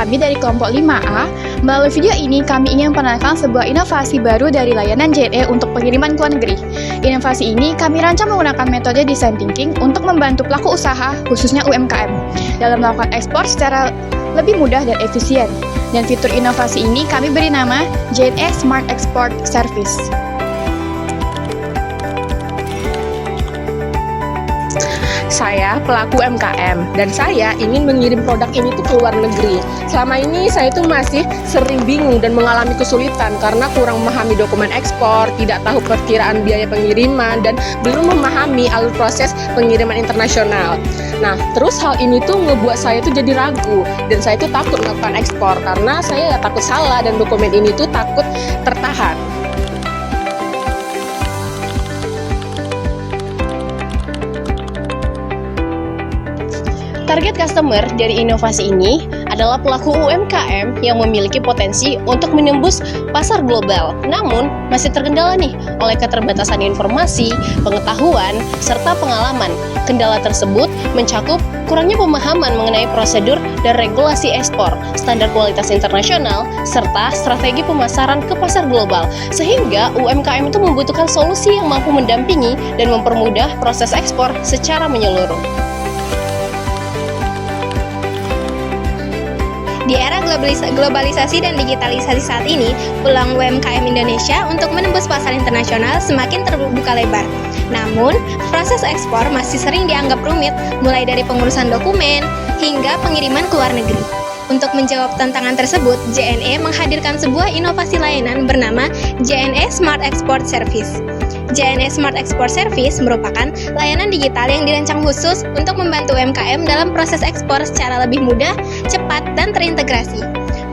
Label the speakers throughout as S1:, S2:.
S1: kami dari kelompok 5A. Melalui video ini, kami ingin memperkenalkan sebuah inovasi baru dari layanan JNE untuk pengiriman ke luar negeri. Inovasi ini kami rancang menggunakan metode design thinking untuk membantu pelaku usaha, khususnya UMKM, dalam melakukan ekspor secara lebih mudah dan efisien. Dan fitur inovasi ini kami beri nama JNE Smart Export Service.
S2: Saya pelaku UMKM dan saya ingin mengirim produk ini tuh ke luar negeri. Selama ini saya tuh masih sering bingung dan mengalami kesulitan karena kurang memahami dokumen ekspor, tidak tahu perkiraan biaya pengiriman, dan belum memahami alur proses pengiriman internasional. Nah, terus hal ini tuh ngebuat saya tuh jadi ragu dan saya tuh takut melakukan ekspor karena saya takut salah dan dokumen ini tuh takut tertahan. Target customer dari inovasi ini adalah pelaku UMKM yang memiliki potensi untuk menembus pasar global, namun masih terkendala nih oleh keterbatasan informasi, pengetahuan, serta pengalaman. Kendala tersebut mencakup kurangnya pemahaman mengenai prosedur dan regulasi ekspor, standar kualitas internasional, serta strategi pemasaran ke pasar global, sehingga UMKM itu membutuhkan solusi yang mampu mendampingi dan mempermudah proses ekspor secara menyeluruh.
S3: Di era globalisasi dan digitalisasi saat ini, peluang UMKM Indonesia untuk menembus pasar internasional semakin terbuka lebar. Namun, proses ekspor masih sering dianggap rumit, mulai dari pengurusan dokumen hingga pengiriman ke luar negeri. Untuk menjawab tantangan tersebut, JNE menghadirkan sebuah inovasi layanan bernama JNE Smart Export Service. JNE Smart Export Service merupakan layanan digital yang dirancang khusus untuk membantu UMKM dalam proses ekspor secara lebih mudah, cepat, dan terintegrasi.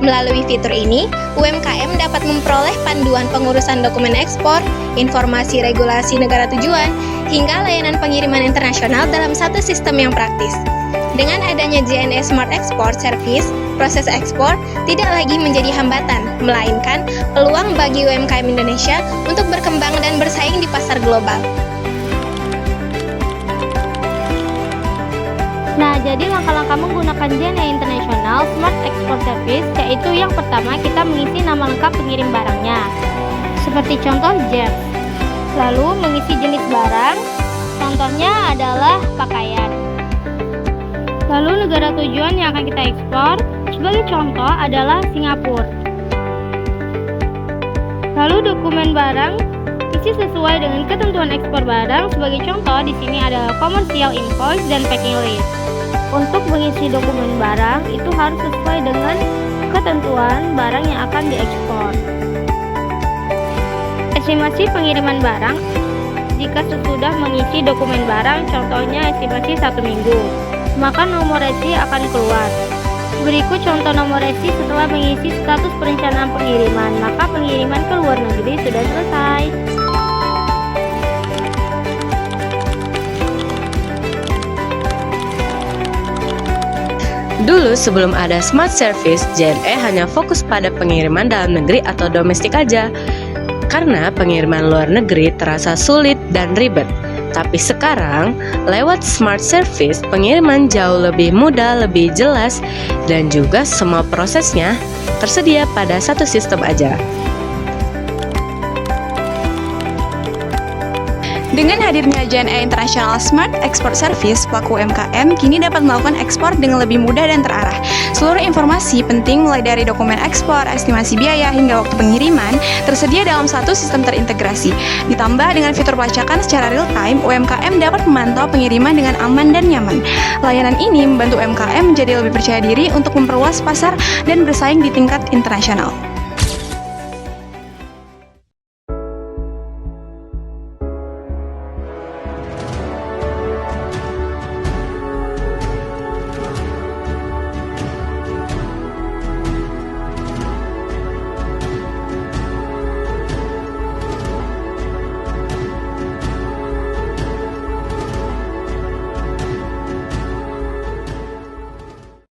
S3: Melalui fitur ini, UMKM dapat memperoleh panduan pengurusan dokumen ekspor, informasi regulasi negara tujuan, hingga layanan pengiriman internasional dalam satu sistem yang praktis. Dengan adanya JNE Smart Export Service, proses ekspor tidak lagi menjadi hambatan, melainkan peluang bagi UMKM Indonesia untuk berkembang dan bersaing di pasar global.
S4: Nah, jadi langkah-langkah menggunakan JNE International Smart Export Service, yaitu yang pertama kita mengisi nama lengkap pengirim barangnya, seperti contoh Jeff. Lalu mengisi jenis barang, contohnya adalah pakaian. Lalu negara tujuan yang akan kita ekspor, sebagai contoh adalah Singapura. Lalu dokumen barang isi sesuai dengan ketentuan ekspor barang, sebagai contoh di sini ada commercial invoice dan packing list. Untuk mengisi dokumen barang itu harus sesuai dengan ketentuan barang yang akan diekspor. Estimasi pengiriman barang jika sesudah mengisi dokumen barang, contohnya estimasi 1 minggu, maka nomor resi akan keluar. Berikut contoh nomor resi setelah mengisi status perencanaan pengiriman, maka pengiriman ke luar negeri sudah selesai.
S2: Dulu sebelum ada Smart Service, JNE hanya fokus pada pengiriman dalam negeri atau domestik aja. Karena pengiriman luar negeri terasa sulit dan ribet. Tapi sekarang, lewat Smart Service, pengiriman jauh lebih mudah, lebih jelas, dan juga semua prosesnya tersedia pada satu sistem aja.
S1: Dengan hadirnya JNE International Smart Export Service, pelaku UMKM kini dapat melakukan ekspor dengan lebih mudah dan terarah. Seluruh informasi penting mulai dari dokumen ekspor, estimasi biaya, hingga waktu pengiriman tersedia dalam satu sistem terintegrasi. Ditambah dengan fitur pelacakan secara real-time, UMKM dapat memantau pengiriman dengan aman dan nyaman. Layanan ini membantu UMKM menjadi lebih percaya diri untuk memperluas pasar dan bersaing di tingkat internasional.